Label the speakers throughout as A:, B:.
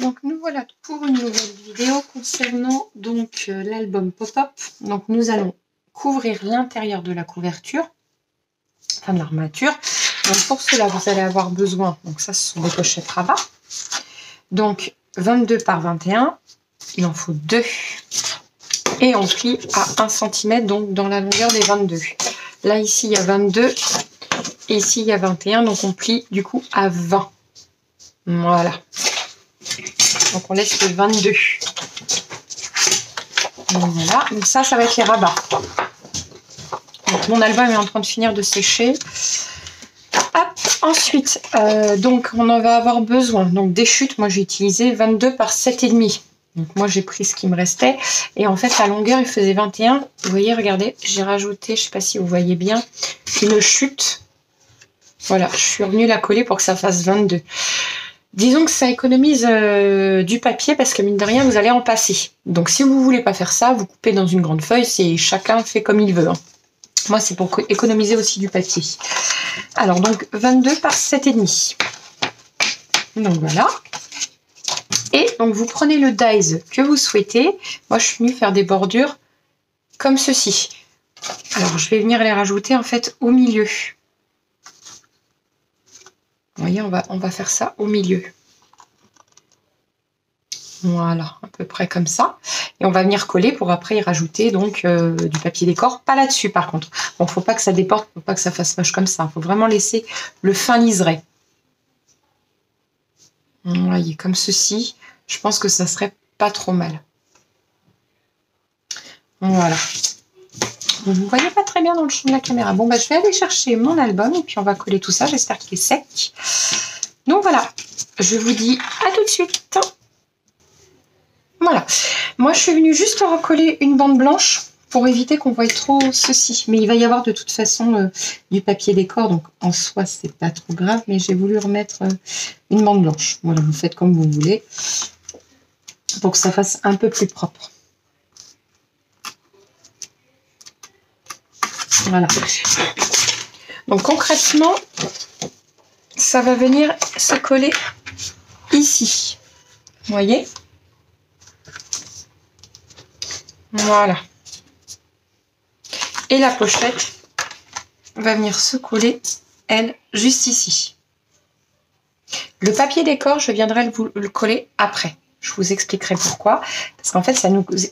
A: Donc nous voilà pour une nouvelle vidéo concernant donc l'album Pop-Up. Donc nous allons couvrir l'intérieur de la couverture, enfin de l'armature. Donc pour cela vous allez avoir besoin, donc ça ce sont des pochettes rabat. Donc 22 par 21, il en faut 2. Et on plie à 1 cm, donc dans la longueur des 22. Là ici il y a 22 et ici il y a 21, donc on plie du coup à 20. Voilà. Donc on laisse le 22. Donc voilà, donc ça va être les rabats. Donc mon album est en train de finir de sécher. Hop, ensuite, donc on en va avoir besoin. Donc des chutes, moi j'ai utilisé 22 par 7,5. Donc moi j'ai pris ce qui me restait. Et en fait la longueur il faisait 21. Vous voyez, regardez, j'ai rajouté, je ne sais pas si vous voyez bien, une chute. Voilà, je suis revenue la coller pour que ça fasse 22. Disons que ça économise du papier parce que mine de rien, vous allez en passer. Donc si vous voulez pas faire ça, vous coupez dans une grande feuille, c'est chacun fait comme il veut. Hein. Moi, c'est pour économiser aussi du papier. Alors, donc 22 par 7,5. Donc voilà. Et donc vous prenez le dies que vous souhaitez. Moi, je suis venue faire des bordures comme ceci. Alors, je vais venir les rajouter en fait au milieu. Vous voyez, on va faire ça au milieu. Voilà, à peu près comme ça. Et on va venir coller pour après y rajouter donc du papier décor. Pas là-dessus par contre. Bon, faut pas que ça déporte, faut pas que ça fasse moche comme ça. Faut vraiment laisser le fin liseré. Vous voyez, comme ceci. Je pense que ça serait pas trop mal. Voilà. Vous ne voyez pas très bien dans le champ de la caméra. Bon, bah, je vais aller chercher mon album et puis on va coller tout ça. J'espère qu'il est sec. Donc voilà, je vous dis à tout de suite. Voilà, moi je suis venue juste recoller une bande blanche pour éviter qu'on voie trop ceci. Mais il va y avoir de toute façon du papier décor, donc en soi c'est pas trop grave, mais j'ai voulu remettre une bande blanche. Voilà, vous faites comme vous voulez pour que ça fasse un peu plus propre. Voilà. Donc concrètement, ça va venir se coller ici. Vous voyez ? Voilà. Et la pochette va venir se coller, elle, juste ici. Le papier décor, je viendrai le coller après. Je vous expliquerai pourquoi. Parce qu'en fait,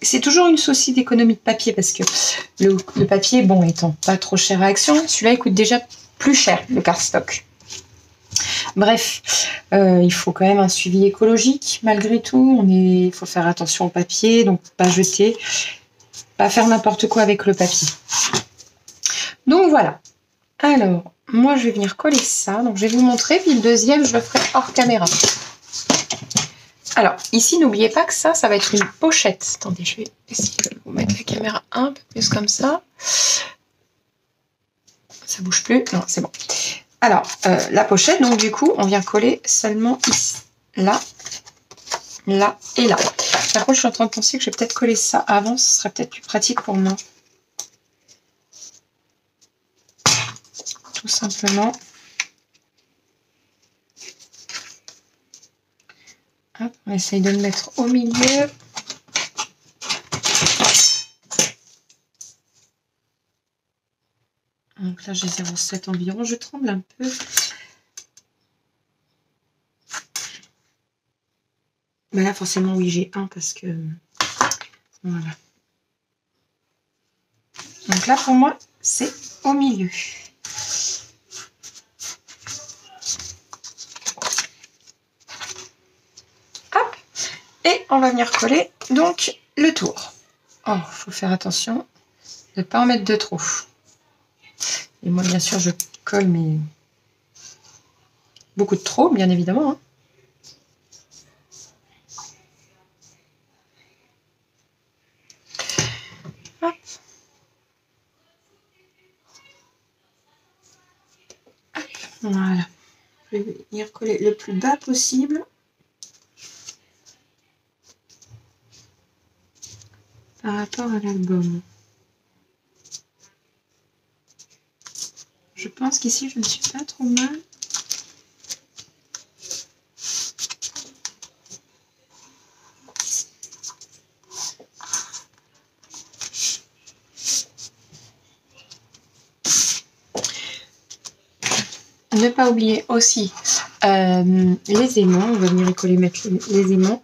A: c'est toujours une souci d'économie de papier parce que le papier, bon, étant pas trop cher à Action, celui-là, il coûte déjà plus cher, le cardstock. Bref, il faut quand même un suivi écologique malgré tout. Il faut faire attention au papier, donc pas jeter, pas faire n'importe quoi avec le papier. Donc voilà. Alors, moi je vais venir coller ça. Donc je vais vous montrer, puis le deuxième, je le ferai hors caméra. Alors, ici, n'oubliez pas que ça va être une pochette. Attendez, je vais essayer de vous mettre la caméra un peu plus comme ça. Ça bouge plus. Non, c'est bon. Alors, la pochette, donc du coup, on vient coller seulement ici, là, là et là. Par contre, je suis en train de penser que je vais peut-être coller ça avant, ce serait peut-être plus pratique pour moi. Tout simplement. Hop, on essaye de le mettre au milieu. Donc là, j'ai 0,7 environ. Je tremble un peu. Mais là, forcément, oui, j'ai 1 parce que... Voilà. Donc là, pour moi, c'est au milieu. Hop. Et on va venir coller, donc, le tour. Oh, il faut faire attention de ne pas en mettre de trop. Et moi, bien sûr, je colle, mais beaucoup de trop, bien évidemment. Hein. Hop. Hop. Voilà. Je vais venir coller le plus bas possible. Par rapport à l'album. Je pense qu'ici, je ne suis pas trop mal. ne pas oublier aussi les aimants. On va venir y coller, mettre les aimants.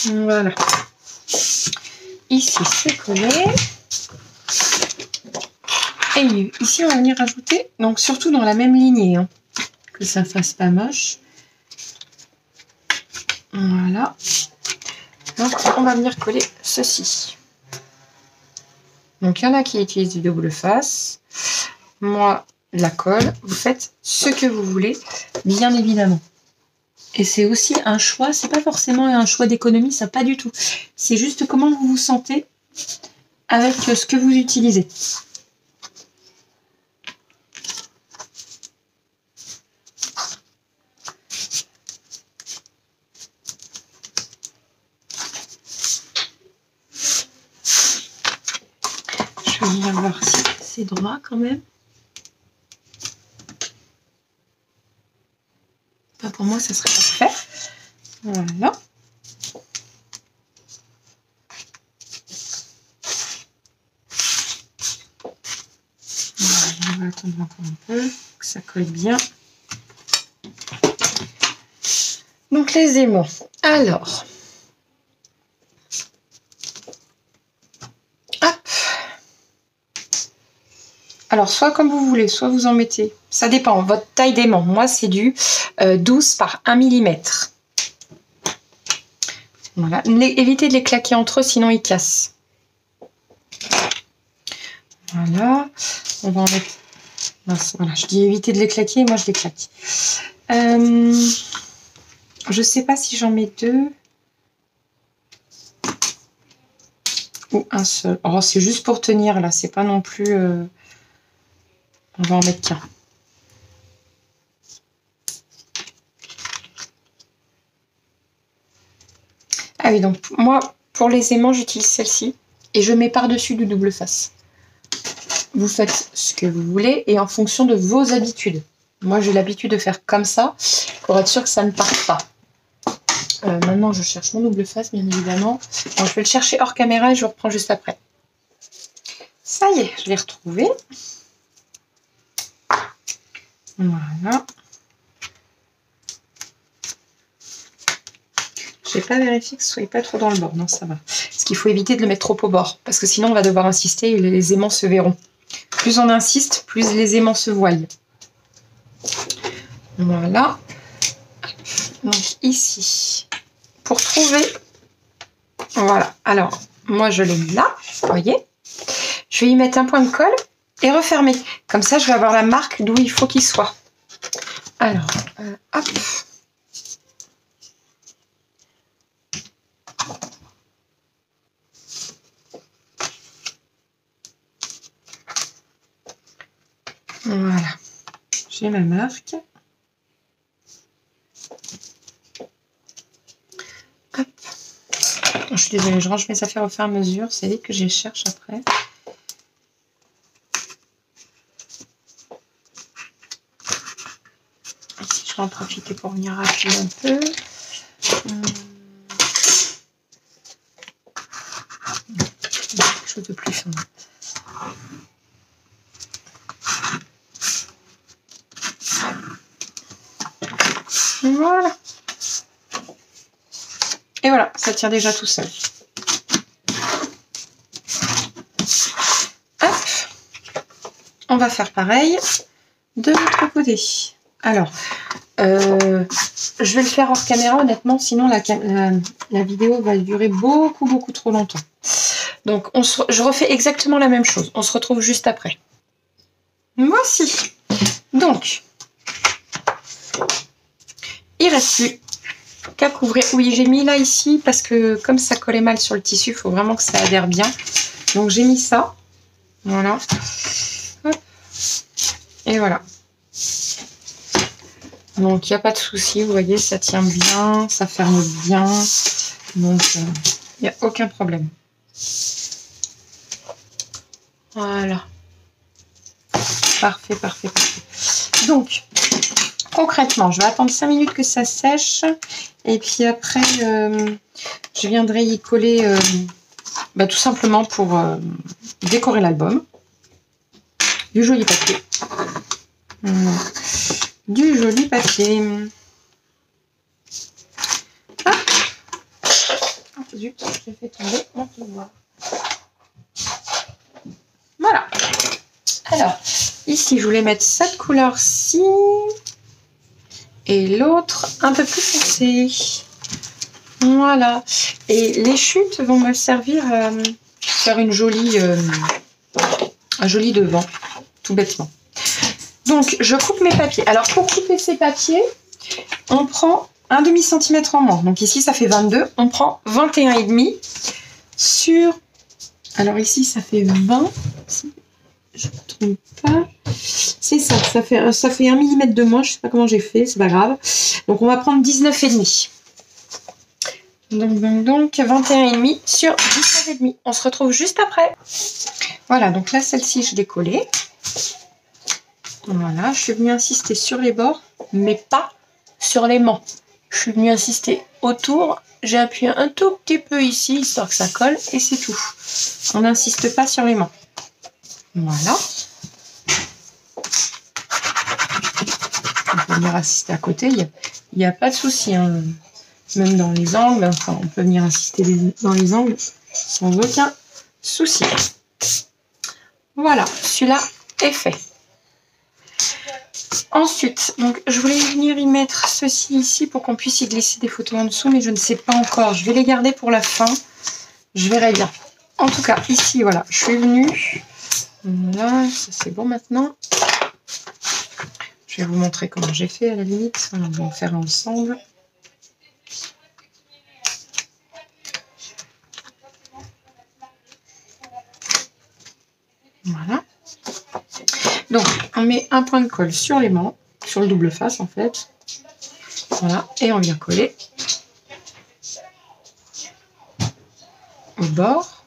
A: Voilà. Ici, c'est collé. Et ici, on va venir rajouter, donc surtout dans la même lignée, hein, que ça fasse pas moche. Voilà. Donc, on va venir coller ceci. Donc, il y en a qui utilisent du double face. Moi, la colle. Vous faites ce que vous voulez, bien évidemment. Et c'est aussi un choix, c'est pas forcément un choix d'économie, ça pas du tout. C'est juste comment vous vous sentez avec ce que vous utilisez. Je vais venir voir si c'est droit quand même. Pas pour moi, ça serait parfait. Voilà. On va attendre encore un peu, que ça colle bien. Donc les aimants. Alors, hop. Alors, soit comme vous voulez, soit vous en mettez. Ça dépend, votre taille d'aimant. Moi, c'est du 12 par 1 mm. Voilà. Évitez de les claquer entre eux, sinon ils cassent. Voilà. On va en mettre... Voilà, je dis éviter de les claquer, moi je les claque. Je sais pas si j'en mets 2 ou un seul. Oh, c'est juste pour tenir là, c'est pas non plus. On va en mettre qu'un. Ah oui, donc moi pour les aimants j'utilise celle-ci et je mets par-dessus du double face. Vous faites ce que vous voulez et en fonction de vos habitudes. Moi, j'ai l'habitude de faire comme ça pour être sûr que ça ne parte pas. Maintenant, je cherche mon double face, bien évidemment. Bon, je vais le chercher hors caméra et je reprends juste après. Ça y est, je l'ai retrouvé. Voilà. Je n'ai pas vérifié que ce ne soit pas trop dans le bord. Non, ça va. Parce qu'il faut éviter de le mettre trop au bord. Parce que sinon, on va devoir insister et les aimants se verront. Plus on insiste, plus les aimants se voient. Voilà. Donc ici, pour trouver... Voilà. Alors, moi, je l'ai mis là. Vous voyez? Je vais y mettre un point de colle et refermer. Comme ça, je vais avoir la marque d'où il faut qu'il soit. Alors, hop. Voilà. J'ai ma marque. Hop. Je suis désolée, je range mes affaires au fur et à mesure. C'est vite que je les cherche après. Ici, je vais en profiter pour venir rafler un peu. Quelque chose de plus fin. Voilà. Et voilà, ça tient déjà tout seul. Hop. On va faire pareil de l'autre côté. Alors, je vais le faire hors caméra, honnêtement, sinon la vidéo va durer beaucoup trop longtemps. Donc, je refais exactement la même chose. On se retrouve juste après. Voici. Donc, il reste plus qu'à couvrir. Oui, j'ai mis là ici parce que comme ça collait mal sur le tissu, il faut vraiment que ça adhère bien. Donc, j'ai mis ça. Voilà. Hop. Et voilà. Donc, il n'y a pas de souci. Vous voyez, ça tient bien, ça ferme bien. Donc, il n'y a aucun problème. Voilà. Parfait. Donc, concrètement, je vais attendre 5 minutes que ça sèche. Et puis après, je viendrai y coller tout simplement pour décorer l'album. Du joli papier. Du joli papier. Ah, oh, zut, j'ai fait tomber mon pouvoir. Voilà. Alors, ici, je voulais mettre cette couleur-ci. Et l'autre, un peu plus foncé. Voilà. Et les chutes vont me servir à faire une jolie, un joli devant, tout bêtement. Donc, je coupe mes papiers. Alors, pour couper ces papiers, on prend un demi-centimètre en moins. Donc ici, ça fait 22. On prend 21,5 sur... Alors ici, ça fait 20. Si je ne me trompe pas. C'est ça. Ça fait 1 mm de moins. Je ne sais pas comment j'ai fait. C'est pas grave. Donc, on va prendre 19,5. Donc 21,5 sur 19,5. On se retrouve juste après. Voilà. Donc là, celle-ci, je l'ai collée. Voilà. Je suis venue insister sur les bords, mais pas sur les mants. Je suis venue insister autour. J'ai appuyé un tout petit peu ici, histoire que ça colle, et c'est tout. On n'insiste pas sur les mants. Voilà. On peut venir insister à côté, il n'y a pas de souci. Hein. Même dans les angles, enfin, on peut venir insister dans les angles sans aucun souci. Voilà, celui-là est fait. Ensuite, donc, je voulais venir y mettre ceci ici pour qu'on puisse y glisser des photos en dessous, mais je ne sais pas encore. Je vais les garder pour la fin. Je verrai bien. En tout cas, ici, voilà, je suis venue. Voilà, ça c'est bon maintenant. Je vais vous montrer comment j'ai fait à la limite. On va en faire ensemble. Voilà. Donc, on met un point de colle sur les mants, sur le double face en fait. Voilà, et on vient coller au bord.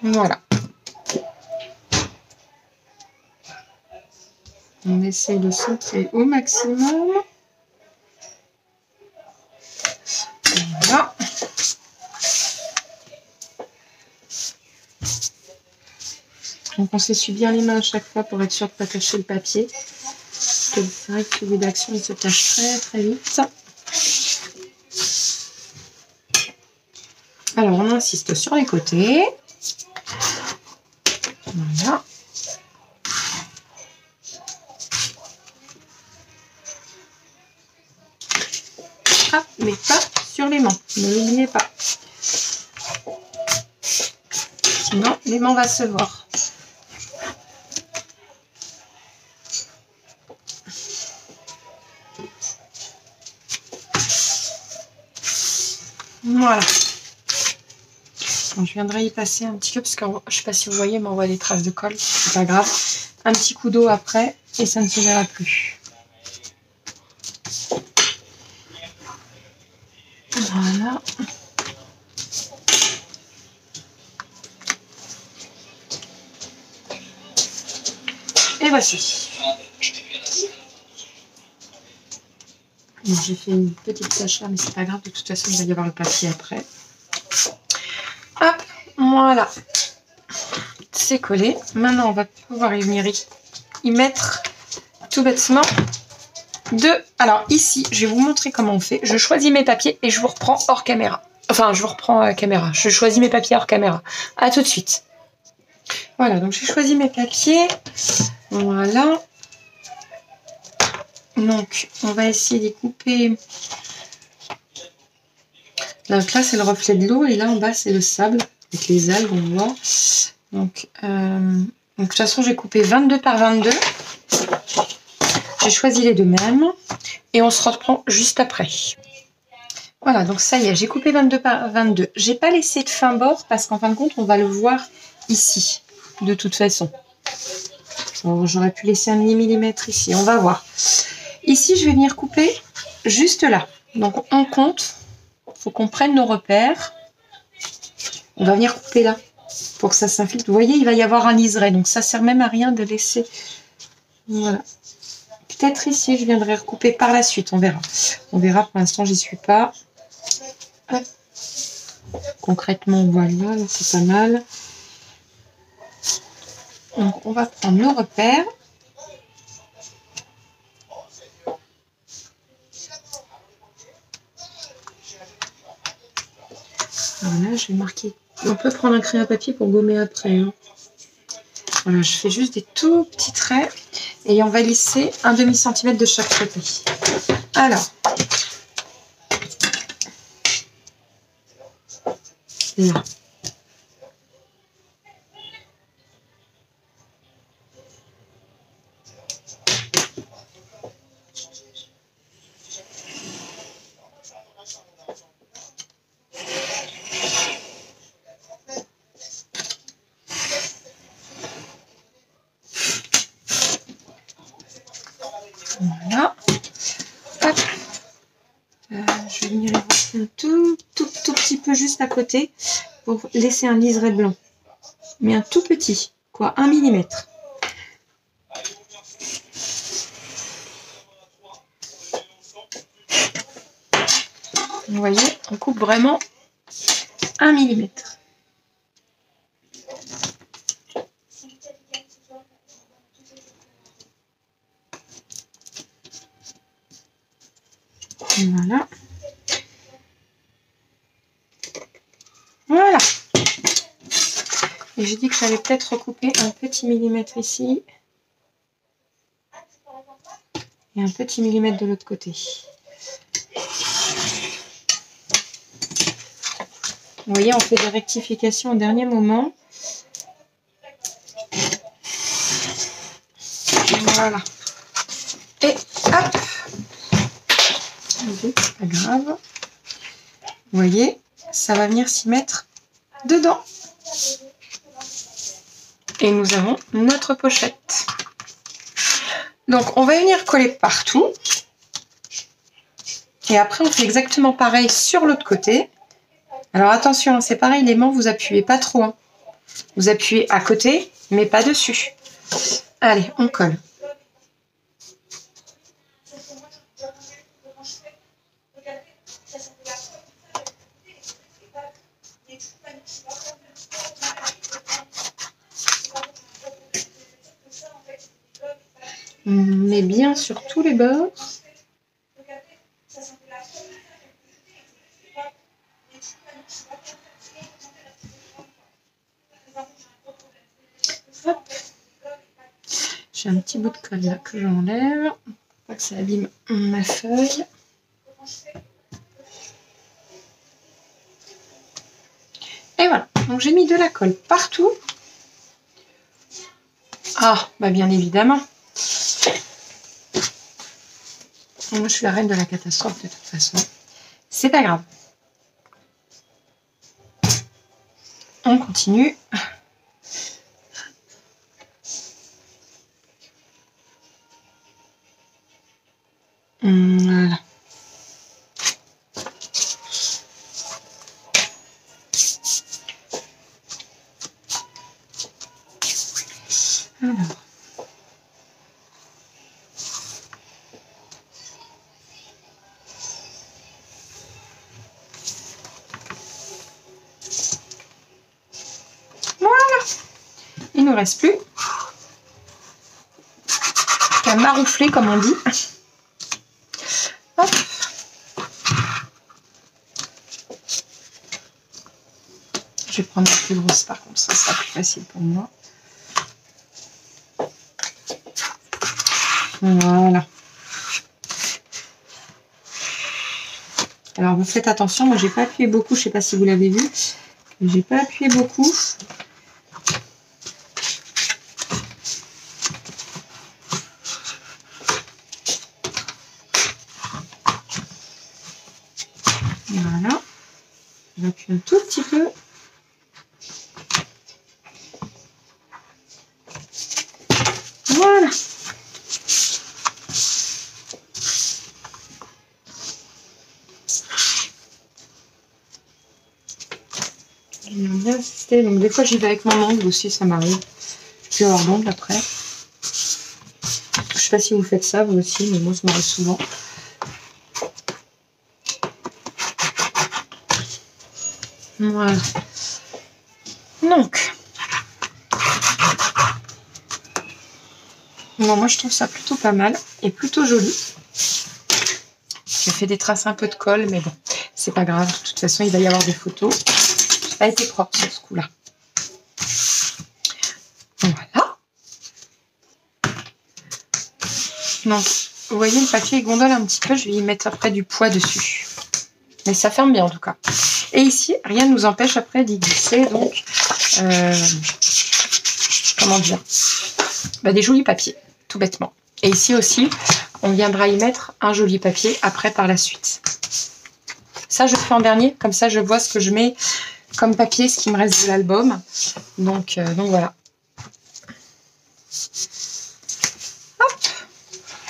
A: Voilà. On essaie de centrer au maximum. Voilà. Donc on s'essuie bien les mains à chaque fois pour être sûr de ne pas cacher le papier. Parce que c'est vrai que celui d'action il se cache très très vite. Alors on insiste sur les côtés. Voilà. Hop, mais pas sur les mains. Ne l'oubliez pas. Sinon, l'aimant va se voir. Voilà. Bon, je viendrai y passer un petit peu parce que je ne sais pas si vous voyez, mais on voit les traces de colle. C'est pas grave. Un petit coup d'eau après et ça ne se verra plus. Voilà. Et voici. J'ai fait une petite tache là, mais c'est pas grave. De toute façon, il va y avoir le papier après. Hop, voilà. C'est collé. Maintenant, on va pouvoir y venir y mettre tout bêtement deux. Alors ici, je vais vous montrer comment on fait. Je choisis mes papiers et je vous reprends hors caméra. Enfin, je vous reprends à caméra. Je choisis mes papiers hors caméra. À tout de suite. Voilà, donc j'ai choisi mes papiers. Voilà. Donc, on va essayer de les couper. Donc là, c'est le reflet de l'eau et là, en bas, c'est le sable avec les algues, on voit. Donc, de toute façon, j'ai coupé 22 par 22. J'ai choisi les deux mêmes et on se reprend juste après. Voilà, donc ça y est, j'ai coupé 22 par 22. J'ai pas laissé de fin bord parce qu'en fin de compte, on va le voir ici, de toute façon. J'aurais pu laisser un millimètre ici, on va voir. Ici, je vais venir couper juste là. Donc, on compte. Il faut qu'on prenne nos repères. On va venir couper là. pour que ça s'infiltre. Vous voyez, il va y avoir un liseré, donc ça sert même à rien de laisser. Voilà. Peut-être ici, je viendrai recouper par la suite, on verra. On verra, pour l'instant, j'y suis pas. Hop. Concrètement, voilà, là, c'est pas mal. Donc, on va prendre nos repères. Voilà, je vais marquer. On peut prendre un crayon à papier pour gommer après. Hein. Voilà, je fais juste des tout petits traits et on va lisser un demi-centimètre de chaque côté. Alors, là. Voilà. Hop. Je vais venir un tout petit peu juste à côté pour laisser un liseré blanc. Mais un tout petit, quoi, 1 mm. Vous voyez, on coupe vraiment 1 mm. Voilà. Voilà. Et j'ai dit que j'allais peut-être recouper un petit millimètre ici. Et un petit millimètre de l'autre côté. Vous voyez, on fait des rectifications au dernier moment. Voilà. Et hop. C'est pas grave. Vous voyez, ça va venir s'y mettre dedans. Et nous avons notre pochette. Donc, on va venir coller partout. Et après, on fait exactement pareil sur l'autre côté. Alors, attention, c'est pareil, les mains, vous appuyez pas trop. Hein. Vous appuyez à côté, mais pas dessus. Allez, on colle. On met bien sur tous les bords. Hop. J'ai un petit bout de colle là que j'enlève. Pas que ça abîme ma feuille. Et voilà. Donc j'ai mis de la colle partout. Ah, bah bien évidemment. Moi, je suis la reine de la catastrophe de toute façon. C'est pas grave. On continue. Voilà. Alors. Voilà. Il ne nous reste plus qu'à maroufler comme on dit. Hop. Je vais prendre la plus grosse par contre, ça sera plus facile pour moi. Voilà. Alors vous faites attention, moi j'ai pas appuyé beaucoup, je sais pas si vous l'avez vu, j'ai pas appuyé beaucoup. Voilà. J'appuie un tout petit peu. Voilà. tester. Donc des fois j'y vais avec mon ongle aussi, ça m'arrive. Je vais avoir l'ongle après. Je sais pas si vous faites ça vous aussi, mais moi ça m'arrive souvent. Voilà. Donc, bon, moi je trouve ça plutôt pas mal et plutôt joli. J'ai fait des traces un peu de colle, mais bon, c'est pas grave. De toute façon, il va y avoir des photos. Ça n'a pas été propre sur ce coup-là. Voilà. Donc, vous voyez, le papier gondole un petit peu. Je vais y mettre après du poids dessus. Mais ça ferme bien en tout cas. Et ici, rien ne nous empêche après d'y glisser. Donc, comment dire, des jolis papiers, tout bêtement. Et ici aussi, on viendra y mettre un joli papier après par la suite. Ça, je le fais en dernier. Comme ça, je vois ce que je mets comme papier, ce qui me reste de l'album. Donc voilà. Hop.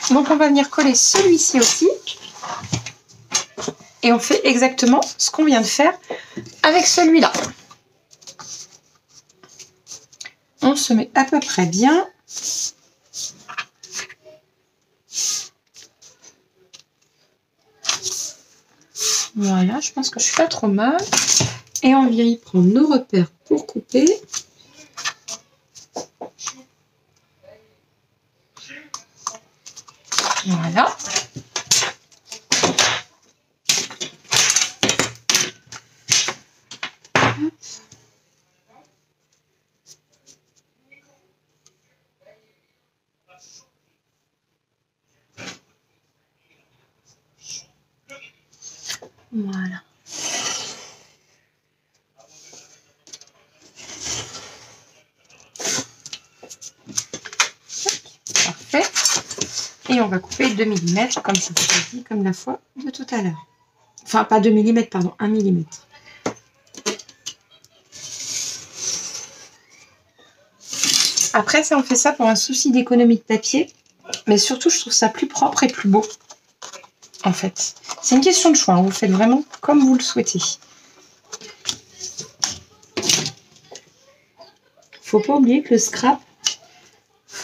A: Donc, on va venir coller celui-ci aussi. Et on fait exactement ce qu'on vient de faire avec celui-là. On se met à peu près bien. Voilà, je pense que je suis pas trop mal. Et on vient y prendre nos repères pour couper. Voilà. Voilà. Parfait. Et on va couper 2 mm, comme je vous ai dit, comme la fois de tout à l'heure. Enfin, pas 2 mm, pardon, 1 mm. Après, ça, on fait ça pour un souci d'économie de papier. Mais surtout, je trouve ça plus propre et plus beau. En fait. C'est une question de choix. Hein. Vous faites vraiment comme vous le souhaitez. Faut pas oublier que le scrap,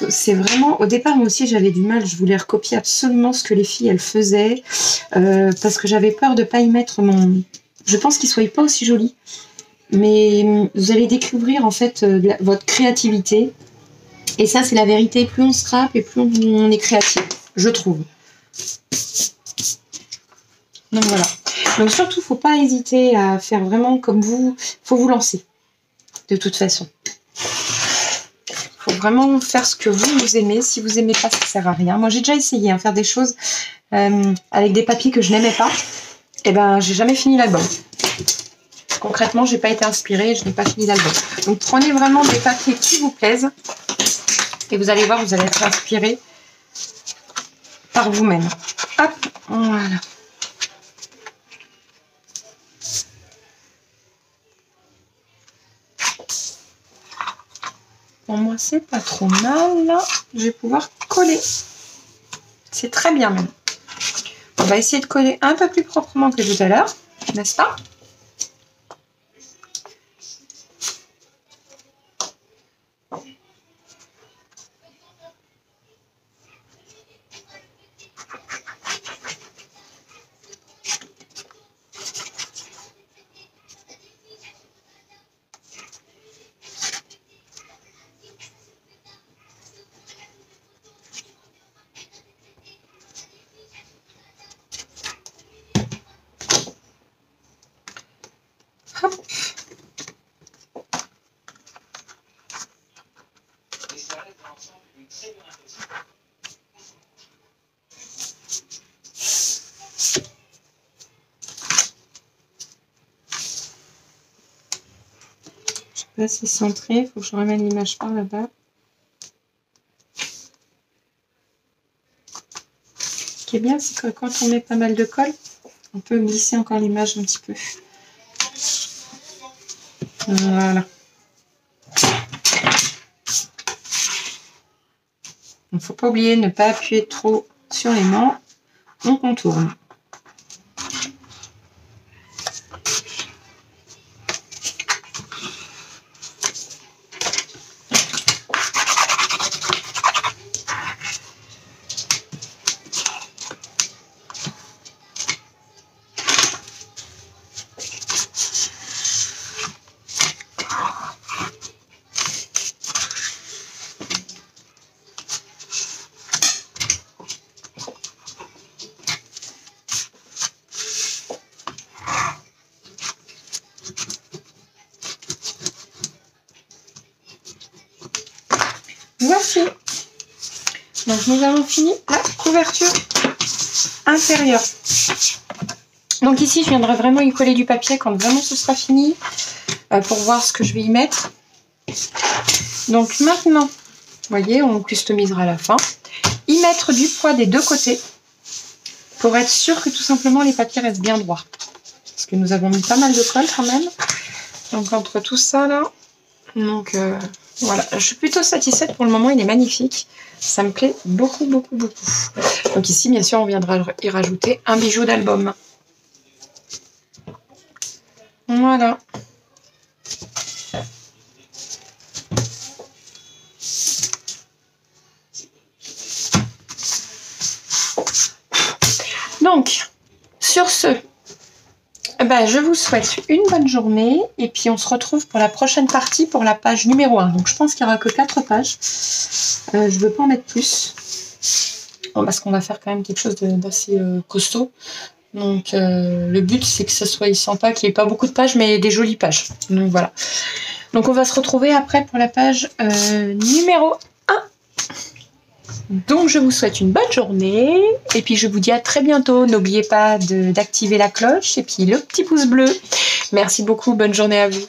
A: c'est vraiment... Au départ, moi aussi, j'avais du mal. Je voulais recopier absolument ce que les filles, elles faisaient. Parce que j'avais peur de pas y mettre mon... Je pense qu'il soit pas aussi joli. Mais vous allez découvrir, en fait, votre créativité. Et ça, c'est la vérité. Plus on scrape et plus on est créatif, je trouve. Donc voilà. Donc surtout, faut pas hésiter à faire vraiment comme vous. Faut vous lancer. De toute façon. Faut vraiment faire ce que vous aimez. Si vous aimez pas, ça sert à rien. Moi, j'ai déjà essayé faire des choses avec des papiers que je n'aimais pas. Et ben, j'ai jamais fini l'album. Concrètement, j'ai pas été inspirée. Je n'ai pas fini l'album. Donc prenez vraiment des papiers qui vous plaisent. Et vous allez voir, vous allez être inspiré par vous-même. Hop, voilà. Pour moi, c'est pas trop mal. Là, je vais pouvoir coller. C'est très bien même. On va essayer de coller un peu plus proprement que tout à l'heure, n'est-ce pas? Hop. Je sais pas si c'est centré, il faut que je ramène l'image par là-bas. Ce qui est bien, c'est que quand on met pas mal de colle, on peut glisser encore l'image un petit peu. Voilà. Il ne faut pas oublier de ne pas appuyer trop sur l'aimant. On contourne. Merci. Donc nous avons fini la couverture intérieure. Donc ici je viendrai vraiment y coller du papier quand vraiment ce sera fini pour voir ce que je vais y mettre. Donc maintenant, vous voyez, on customisera à la fin. Y mettre du poids des deux côtés pour être sûr que tout simplement les papiers restent bien droits. Parce que nous avons mis pas mal de colle quand même. Donc entre tout ça là, donc voilà, je suis plutôt satisfaite pour le moment, il est magnifique. Ça me plaît beaucoup, beaucoup, beaucoup. Donc ici, bien sûr, on viendra y rajouter un bijou d'album. Voilà. Donc, sur ce, je vous souhaite une bonne journée et puis on se retrouve pour la prochaine partie, pour la page numéro 1. Donc je pense qu'il n'y aura que 4 pages. Je ne veux pas en mettre plus. Bon, parce qu'on va faire quand même quelque chose d'assez costaud. Donc le but c'est que ça soit sympa, qu'il n'y ait pas beaucoup de pages mais des jolies pages. Donc voilà. Donc on va se retrouver après pour la page numéro 1. Donc je vous souhaite une bonne journée et puis je vous dis à très bientôt. N'oubliez pas d'activer la cloche et puis le petit pouce bleu. Merci beaucoup, bonne journée à vous.